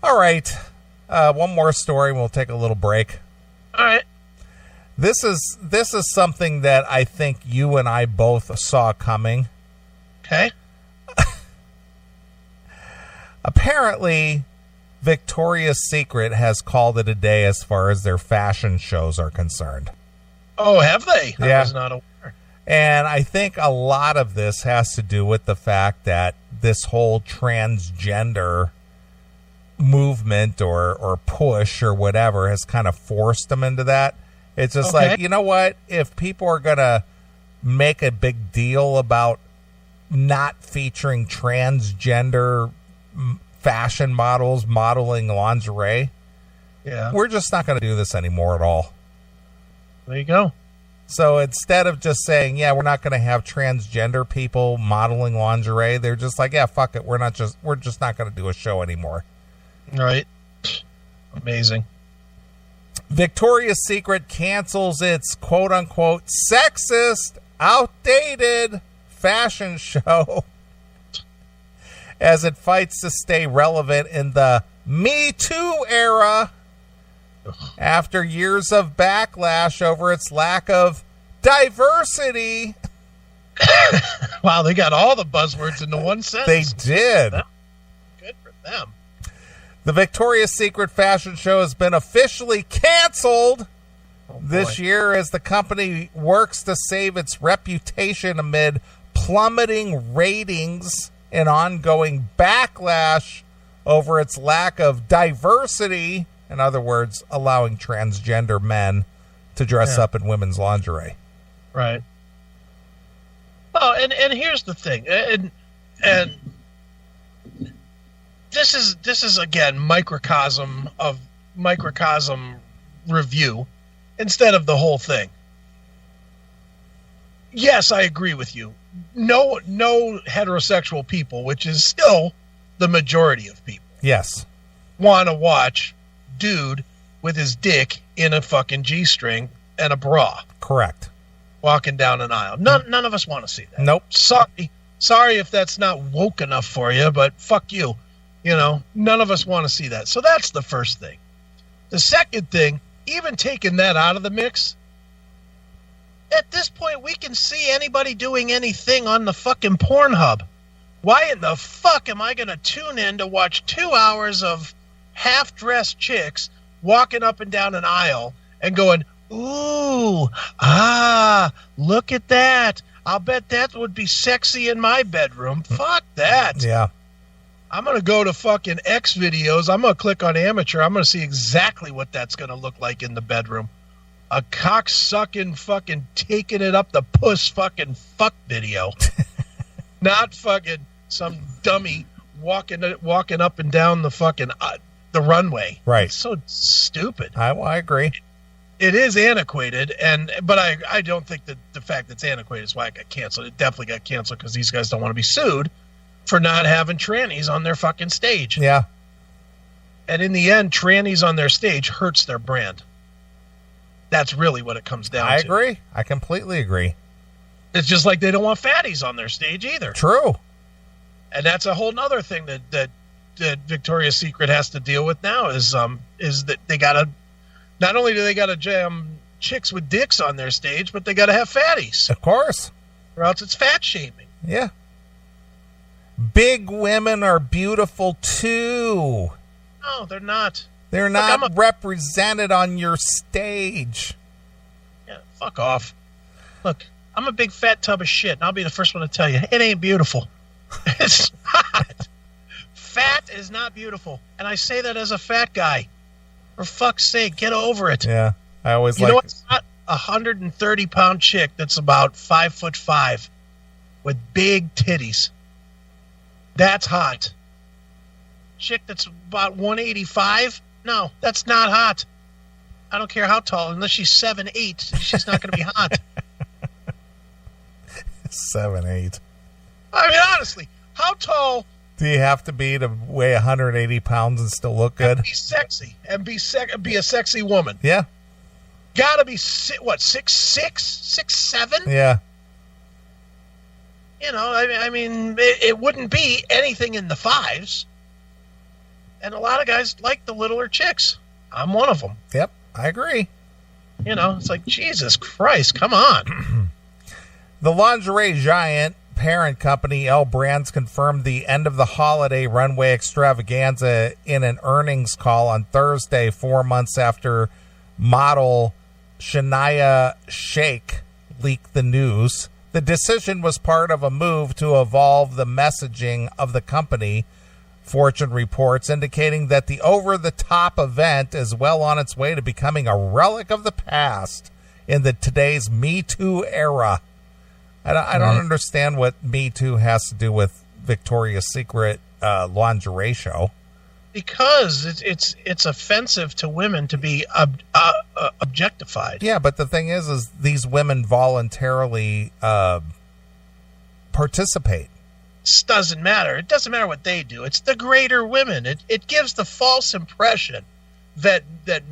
All right. One more story, and we'll take a little break. All right. This is something that I think you and I both saw coming. Okay. Apparently, Victoria's Secret has called it a day as far as their fashion shows are concerned. Oh, have they? Yeah. I was not aware. And I think a lot of this has to do with the fact that this whole transgender movement or push or whatever has kind of forced them into that. It's just like, you know what? If people are going to make a big deal about not featuring transgender fashion models modeling lingerie, we're just not going to do this anymore at all. There you go. So instead of just saying, yeah, we're not going to have transgender people modeling lingerie, they're just like, yeah, fuck it. We're just not going to do a show anymore. Right. Amazing. Victoria's Secret cancels its quote unquote sexist, outdated fashion show as it fights to stay relevant in the Me Too era after years of backlash over its lack of diversity. Wow, they got all the buzzwords into one sentence. They did. Good for them. The Victoria's Secret fashion show has been officially canceled this year as the company works to save its reputation amid plummeting ratings and ongoing backlash over its lack of diversity. In other words, allowing transgender men to dress up in women's lingerie. Right. Oh, and here's the thing, and this is again microcosm review instead of the whole thing. Yes, I agree with you. No heterosexual people, which is still the majority of people. Yes. Want to watch dude with his dick in a fucking G-string and a bra. Correct. Walking down an aisle. None of us want to see that. Nope. Sorry if that's not woke enough for you, but fuck you. You know, none of us want to see that. So that's the first thing. The second thing, even taking that out of the mix, at this point we can see anybody doing anything on the fucking Pornhub. Why in the fuck am I going to tune in to watch 2 hours of half-dressed chicks walking up and down an aisle and going, ooh, look at that. I'll bet that would be sexy in my bedroom. Fuck that. Yeah. I'm going to go to fucking X videos. I'm going to click on amateur. I'm going to see exactly what that's going to look like in the bedroom. A cock-sucking fucking taking it up the puss fucking fuck video. Not fucking some dummy walking up and down the fucking the runway. Right. It's so stupid. I agree. It is antiquated, but I don't think that the fact that it's antiquated is why it got canceled. It definitely got canceled because these guys don't want to be sued for not having trannies on their fucking stage. Yeah. And in the end, trannies on their stage hurts their brand. That's really what it comes down to. I agree. I completely agree. It's just like they don't want fatties on their stage either. True. And that's a whole nother thing that Victoria's Secret has to deal with now is that they gotta, not only do they gotta jam chicks with dicks on their stage, but they gotta have fatties. Of course. Or else it's fat shaming. Yeah. Big women are beautiful too. No, they're not. They're not represented on your stage. Yeah, fuck off. Look, I'm a big fat tub of shit, and I'll be the first one to tell you, it ain't beautiful. It's not. Fat is not beautiful. And I say that as a fat guy. For fuck's sake, get over it. Yeah, I always You know what's not? 130-pound chick that's about 5'5" with big titties. That's hot. Chick that's about 185? No, that's not hot. I don't care how tall. Unless she's 7'8", she's not going to be hot. 7'8". I mean, honestly, how tall do you have to be to weigh 180 pounds and still look good? And be sexy and be a sexy woman. Yeah. Gotta be 6'6", 6'7"? Yeah. You know, I mean, it wouldn't be anything in the fives. And a lot of guys like the littler chicks. I'm one of them. Yep, I agree. You know, it's like, Jesus Christ, come on. The lingerie giant parent company, L Brands, confirmed the end of the holiday runway extravaganza in an earnings call on Thursday, 4 months after model Shania Sheikh leaked the news. The decision was part of a move to evolve the messaging of the company, Fortune reports, indicating that the over-the-top event is well on its way to becoming a relic of the past in today's Me Too era. I don't understand what Me Too has to do with Victoria's Secret lingerie show. Because it's offensive to women to be objectified. Yeah, but the thing is these women voluntarily participate. It doesn't matter. It doesn't matter what they do. It's the greater women. It gives the false impression that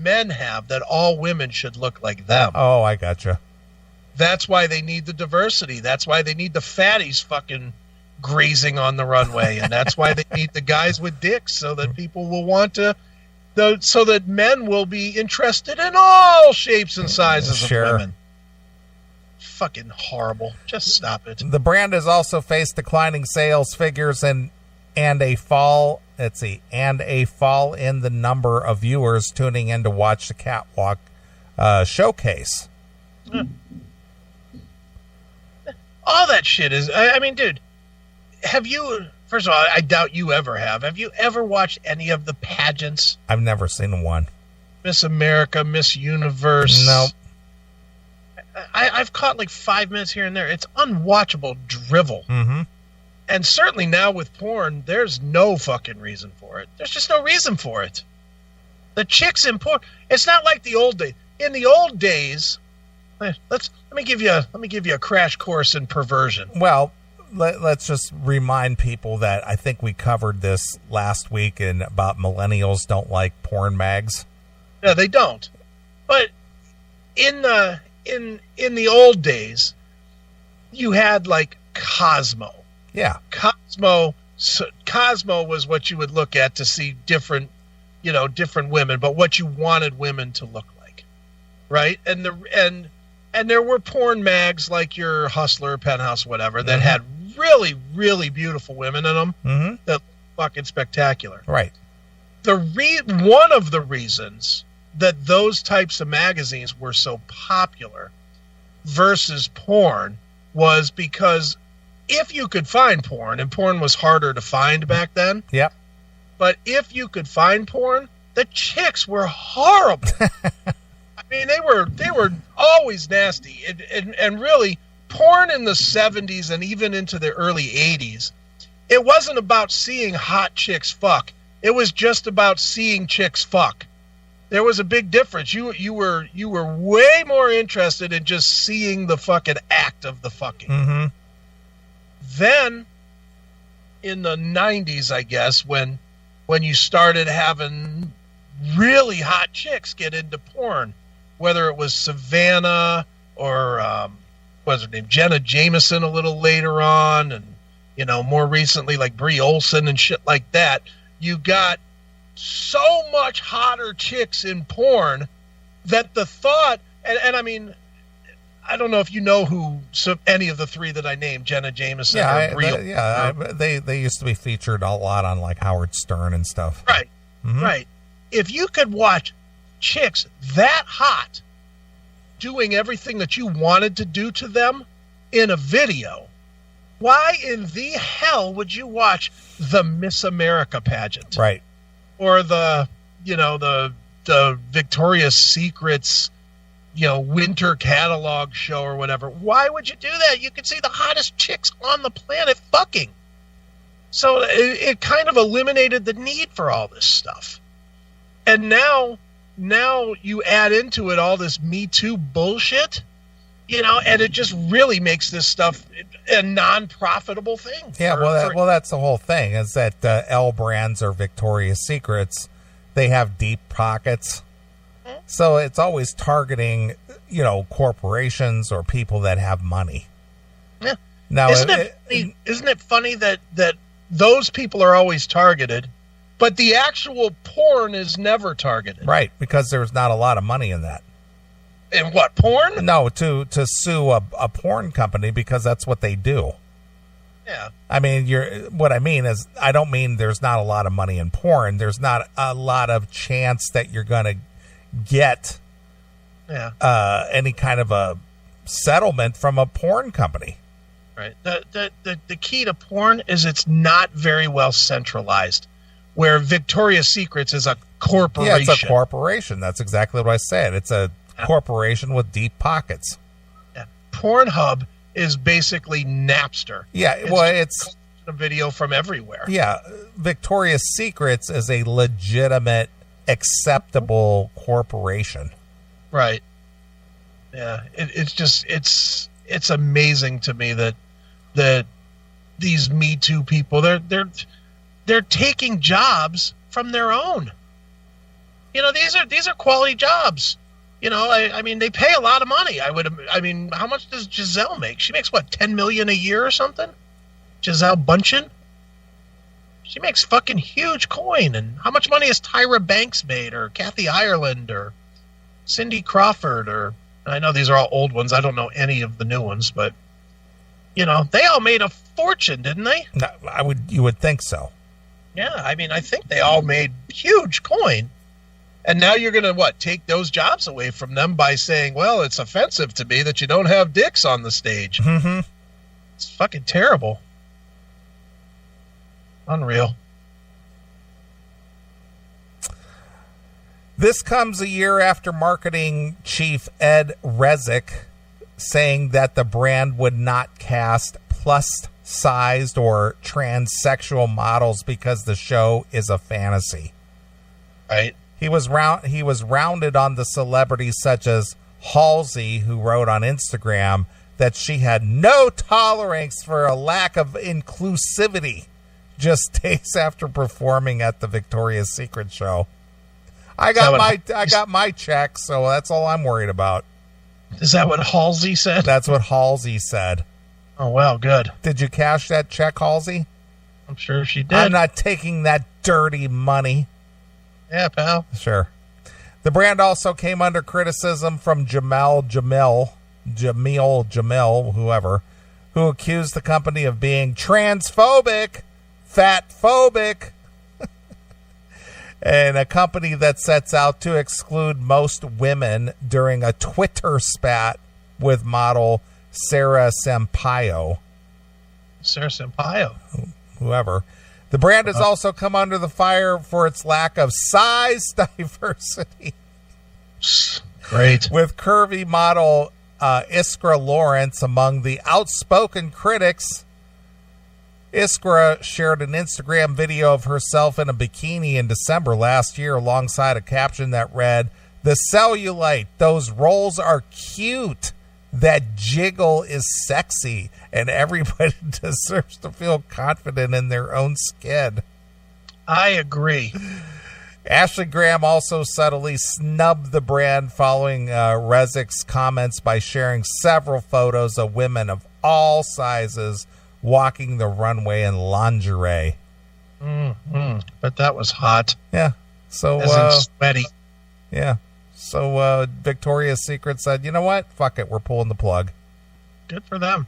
men have that all women should look like them. Oh, I gotcha. That's why they need the diversity. That's why they need the fatties fucking grazing on the runway, and that's why they need the guys with dicks, so that people will want to, so that men will be interested in all shapes and sizes of women. Fucking horrible. Just stop it. The brand has also faced declining sales figures and a fall. And a fall in the number of viewers tuning in to watch the catwalk showcase. All that shit is. I mean, dude. Have you, first of all, I doubt you ever have. Have you ever watched any of the pageants? I've never seen one. Miss America, Miss Universe. Nope. I've caught like 5 minutes here and there. It's unwatchable drivel. Mm-hmm. And certainly now with porn, there's no fucking reason for it. There's just no reason for it. The chicks in porn, it's not like the old days. In the old days, let me give you a crash course in perversion. Well, let's just remind people that I think we covered this last week about millennials don't like porn mags. No, they don't. But in the old days, you had like Cosmo. Yeah. Cosmo was what you would look at to see different women, but what you wanted women to look like. Right? And there were porn mags like your Hustler, Penthouse, whatever, that had really, really beautiful women in them that fucking spectacular. Right. One of the reasons that those types of magazines were so popular versus porn was because if you could find porn, and porn was harder to find back then. Yep. But if you could find porn, the chicks were horrible. I mean, they were always nasty, and really, porn in the 70s and even into the early 80s, it wasn't about seeing hot chicks fuck. It was just about seeing chicks fuck. There was a big difference. You were way more interested in just seeing the fucking act of the fucking. Mm-hmm. Then, in the 90s, I guess, when you started having really hot chicks get into porn, whether it was Savannah or what's her name, Jenna Jameson a little later on, and more recently like Brie Olson and shit like that, you got so much hotter chicks in porn that the thought, and I mean, I don't know if you know any of the three that I named, Jenna Jameson or Brie. They used to be featured a lot on like Howard Stern and stuff. Right. Mm-hmm. Right. If you could watch chicks that hot doing everything that you wanted to do to them in a video, why in the hell would you watch the Miss America pageant? Right. Or the Victoria's Secrets, winter catalog show or whatever. Why would you do that? You could see the hottest chicks on the planet fucking. So it kind of eliminated the need for all this stuff. And now you add into it all this Me Too bullshit, and it just really makes this stuff a non-profitable thing. Yeah, that's the whole thing, is that L Brands or Victoria's Secrets, they have deep pockets. So it's always targeting, corporations or people that have money. Yeah. Now, isn't it funny that those people are always targeted, But the actual porn is never targeted. Right, because there's not a lot of money in that. And what, porn? No, to sue a porn company, because that's what they do. Yeah. I mean, what I mean is, I don't mean there's not a lot of money in porn. There's not a lot of chance that you're going to get any kind of a settlement from a porn company. Right. The key to porn is it's not very well centralized, where Victoria's Secrets is a corporation. Yeah, it's a corporation. That's exactly what I said. It's a corporation with deep pockets. Yeah. Pornhub is basically Napster. Yeah, it's a video from everywhere. Yeah, Victoria's Secrets is a legitimate, acceptable corporation. Right. Yeah, it's amazing to me that these Me Too people, they're taking jobs from their own. You know, these are quality jobs. You know, I mean, they pay a lot of money. I mean, how much does Giselle make? She makes what, $10 million a year or something? Giselle Bundchen? She makes fucking huge coin. And how much money has Tyra Banks made, or Kathy Ireland, or Cindy Crawford, or I know these are all old ones. I don't know any of the new ones, but you know, they all made a fortune, didn't they? No, you would think so. Yeah, I mean, I think they all made huge coin. And now you're going to, take those jobs away from them by saying, well, it's offensive to me that you don't have dicks on the stage. Mm-hmm. It's fucking terrible. Unreal. This comes a year after marketing chief Ed Rezek saying that the brand would not cast plus-sized or transsexual models because the show is a fantasy. Right. He was rounded on the celebrities such as Halsey, who wrote on Instagram that she had no tolerance for a lack of inclusivity just days after performing at the Victoria's Secret show. I got my check, so that's all I'm worried about. Is that what Halsey said? That's what Halsey said. Oh, well, good. Did you cash that check, Halsey? I'm sure she did. I'm not taking that dirty money. Yeah, pal. Sure. The brand also came under criticism from Jamil, whoever, who accused the company of being transphobic, fatphobic, and a company that sets out to exclude most women during a Twitter spat with model Sarah Sampaio. Sarah Sampaio. Whoever. The brand has also come under the fire for its lack of size diversity. Great. With curvy model Iskra Lawrence among the outspoken critics. Iskra shared an Instagram video of herself in a bikini in December last year alongside a caption that read, "The cellulite, those rolls are cute. That jiggle is sexy, and everybody deserves to feel confident in their own skin." I agree. Ashley Graham also subtly snubbed the brand following Rezek's comments by sharing several photos of women of all sizes walking the runway in lingerie. But that was hot. Yeah. So as in sweaty. Yeah. So Victoria's Secret said, you know what? Fuck it. We're pulling the plug. Good for them.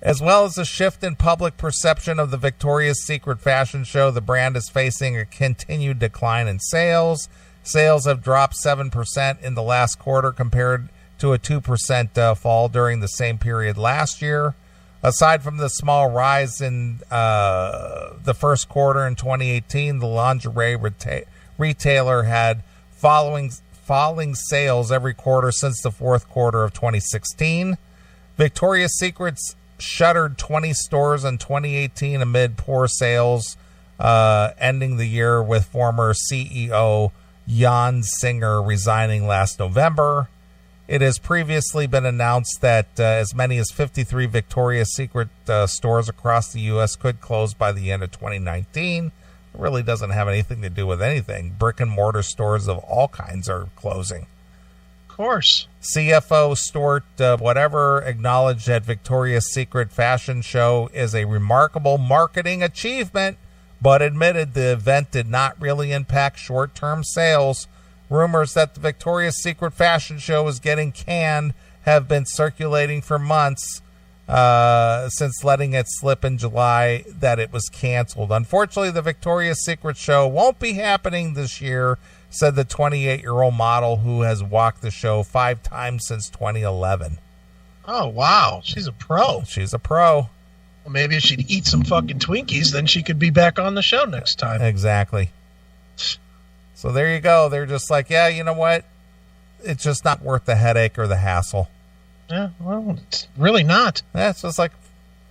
As well as a shift in public perception of the Victoria's Secret fashion show, the brand is facing a continued decline in sales. Sales have dropped 7% in the last quarter compared to a 2% fall during the same period last year. Aside from the small rise in the first quarter in 2018, the lingerie retailer had falling sales every quarter since the fourth quarter of 2016. Victoria's Secret's shuttered 20 stores in 2018 amid poor sales, ending the year with former CEO Jan Singer resigning last November. It has previously been announced that as many as 53 Victoria's Secret stores across the U.S. could close by the end of 2019. It really doesn't have anything to do with anything. Brick and mortar stores of all kinds are closing. Of course. CFO Stuart whatever acknowledged that Victoria's Secret fashion show is a remarkable marketing achievement, but admitted the event did not really impact short-term sales. Rumors that the Victoria's Secret fashion show was getting canned have been circulating for months, since letting it slip in July that it was canceled. Unfortunately, the Victoria's Secret show won't be happening this year, said the 28-year-old model who has walked the show 5 times since 2011. Oh, wow. She's a pro. She's a pro. Well, maybe if she'd eat some fucking Twinkies, then she could be back on the show next time. Exactly. So there you go. They're just like, yeah, you know what? It's just not worth the headache or the hassle. Yeah, well, it's really not. Yeah, it's just like,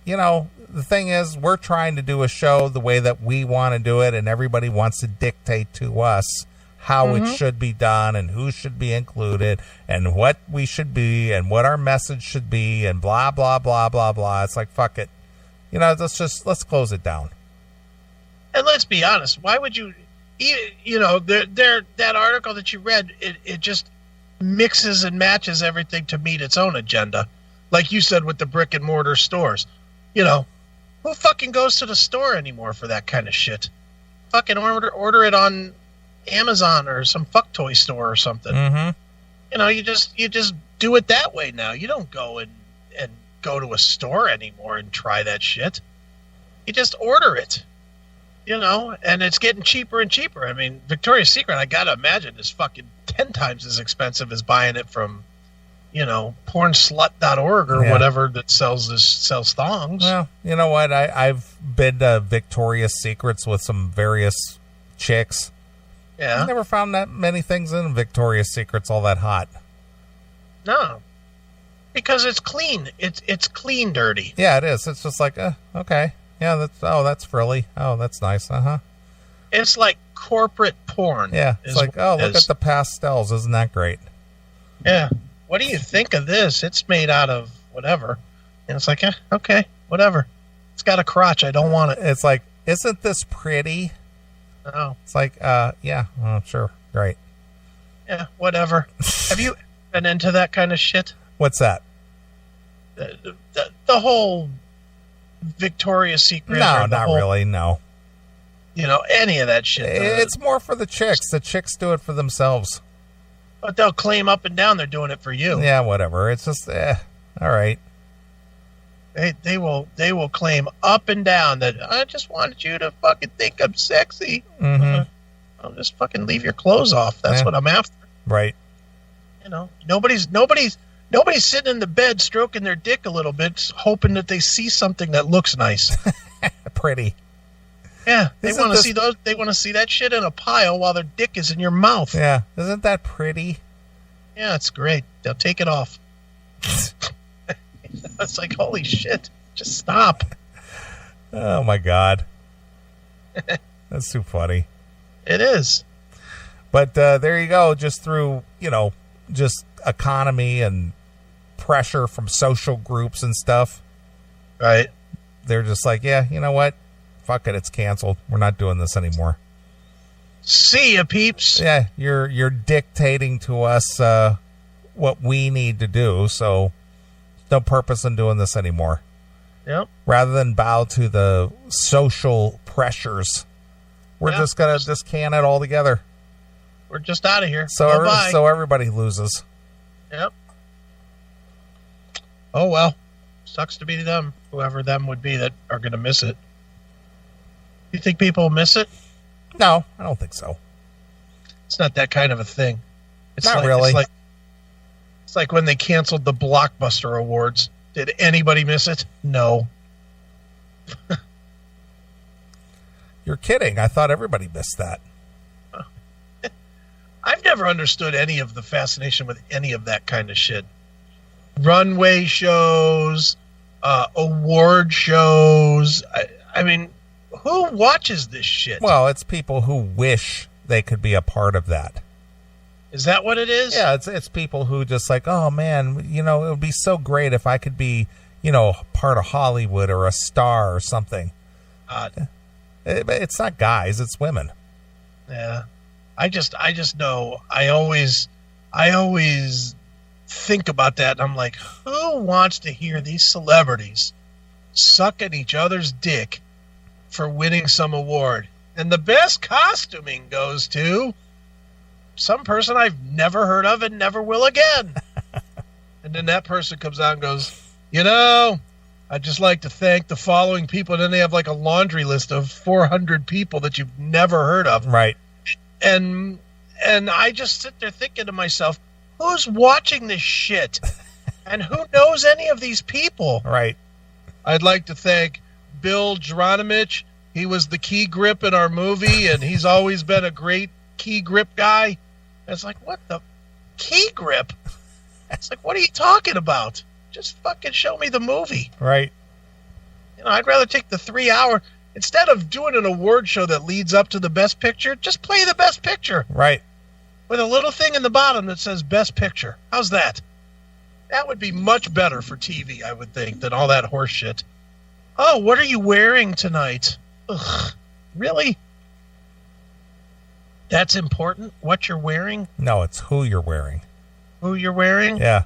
the thing is, we're trying to do a show the way that we want to do it, and everybody wants to dictate to us how it should be done and who should be included and what we should be and what our message should be and blah, blah, blah, blah, blah. It's like, fuck it. Let's close it down. And let's be honest. Why would you, that article that you read, it just mixes and matches everything to meet its own agenda. Like you said with the brick and mortar stores. Who fucking goes to the store anymore for that kind of shit? Fucking order it on Amazon or some fuck toy store or something. You just do it that way now. You don't go and go to a store anymore and try that shit. You just order it. And it's getting cheaper and cheaper. I mean, Victoria's Secret, I gotta imagine, is fucking 10 times as expensive as buying it from, pornslut.org or whatever that sells thongs. Well, you know what? I've been to Victoria's Secrets with some various chicks. Yeah. I never found that many things in Victoria's Secrets all that hot. No. Because it's clean. It's clean dirty. Yeah, it is. It's just like, okay. Yeah, that's frilly. Oh, that's nice. It's like corporate porn. Yeah, it's like, look at the pastels. Isn't that great? Yeah. What do you think of this? It's made out of whatever. And it's like, okay, whatever. It's got a crotch. I don't want it. It's like, isn't this pretty? Oh. It's like, yeah, sure, great. Yeah, whatever. Have you been into that kind of shit? What's that? The whole Victoria's Secret. No, not really, no. Any of that shit. It's more for the chicks. The chicks do it for themselves. But they'll claim up and down they're doing it for you. Yeah, whatever. It's just, all right. They will claim up and down that I just wanted you to fucking think I'm sexy. I'll just fucking leave your clothes off. That's what I'm after. Right. Nobody's sitting in the bed stroking their dick a little bit, hoping that they see something that looks nice. Pretty. Yeah, they want to see those. They want to see that shit in a pile while their dick is in your mouth. Yeah, isn't that pretty? Yeah, it's great. They'll take it off. It's like, holy shit! Just stop. Oh my god, that's too funny. It is. But there you go. Just through just economy and pressure from social groups and stuff. Right. They're just like, yeah, you know what? Fuck it, it's canceled. We're not doing this anymore. See ya, peeps. Yeah, you're dictating to us what we need to do, so no purpose in doing this anymore. Yep. Rather than bow to the social pressures, we're just gonna can it all together. We're just out of here. So everybody loses. Yep. Oh well, sucks to be them. Whoever them would be that are going to miss it. You think people will miss it? No, I don't think so. It's not that kind of a thing. It's not really. It's like when they canceled the Blockbuster Awards. Did anybody miss it? No. You're kidding. I thought everybody missed that. I've never understood any of the fascination with any of that kind of shit. Runway shows, award shows. I mean, who watches this shit? Well, it's people who wish they could be a part of that. Is that what it is? Yeah, it's people who just like, oh man, it would be so great if I could be, part of Hollywood or a star or something. It's not guys, it's women. Yeah. I just know I always think about that and I'm like, who wants to hear these celebrities sucking each other's dick for winning some award. And the best costuming goes to some person I've never heard of and never will again. And then that person comes out and goes, I'd just like to thank the following people. And then they have like a laundry list of 400 people that you've never heard of. Right. And I just sit there thinking to myself, who's watching this shit? And who knows any of these people? Right. I'd like to thank Bill Geronimich. He was the key grip in our movie, and he's always been a great key grip guy. And it's like, what the key grip? It's like, what are you talking about? Just fucking show me the movie. Right. I'd rather take the 3 hour, instead of doing an award show that leads up to the best picture, just play the best picture. Right. With a little thing in the bottom that says best picture. How's that? That would be much better for TV, I would think, than all that horse shit. Oh, what are you wearing tonight? Ugh, really? That's important? What you're wearing? No, it's who you're wearing. Who you're wearing? Yeah.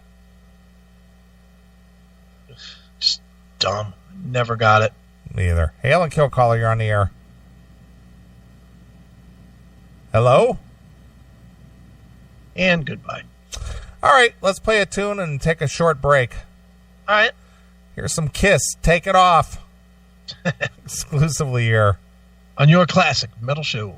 Just dumb. Never got it. Me either. Hail and kill caller, you're on the air. Hello? And goodbye. All right, let's play a tune and take a short break. All right. Here's some Kiss. Take it off. Exclusively here on your classic metal show.